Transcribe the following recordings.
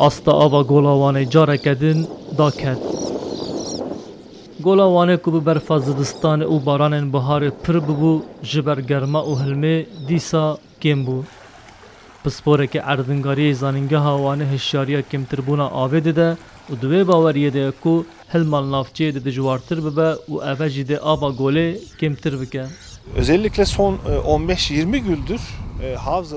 Asta ava gola wane careke din daket. Gola wane ku bi berfa zidistanê û baranên biharê pir bibû ji ber germa û hilmê dîsa kêm bû. Pisporeke erdingariyê zanîngeha wane hişyariya kêmtirbûna avê dide û di wê baweriyê de ye ku hilmal navçeyê de dijwartir bibe û ev jî dê ava golê kêmtir bike. Özellikle son 15-20 gündür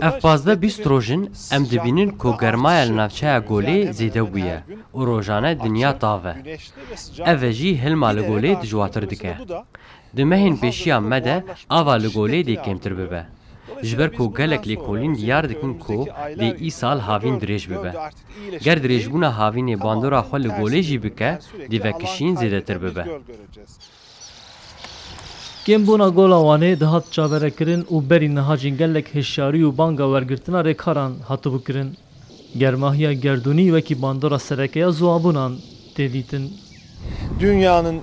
Ev pazde bîst rojin em dibînin ku germaya li navçeya golê zêde bûye û rojane dinya tav e. Ev jî hilma li golê dijwartir dike. Di mehên pêşiya me de ava li golê dê kêmtir bibe. Ji ber ku gelek lêkolîn diyar dikin ku dê îsal havîn dirêj bibe. Ger dirêjbûna havînê bandora xwe li golê jî bike, dê vekişîn zêdetir bibe. Kêmbûna gola wanê dihat çaverekirin û berî niha jî gelek hişyarî û banga wergirtina rêkaran hatibû kirin. Germahiya gerdûnî wekî bandora serekeya ziwabûnan tê dîtin. Dünyanın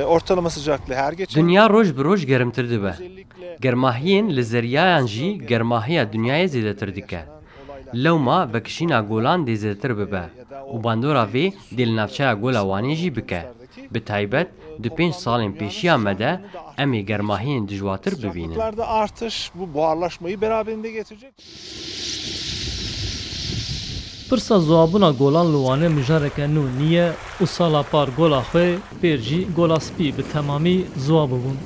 ortalama sıcaklığı her geçen Dünya roj bi roj germtir dibe. Germahiyên li zeriyayan jî germahiya dünyayê zêdetir dike. Lewma vekişîna golan dê zêdetir bibe û bandora vê dê li navçeya gola wanê jî bike. Bi taybet di 5 salên pêşiya me de em ê germahiyên dijwartir bibînin. sıcaklıklarda artış bu buharlaşmayı beraberinde getirecek. Pirsa ziwabûna golan li wanê mijareke nû niye û sala par gola xwe pêr jî gola spî bi temamî ziwab bûbûn.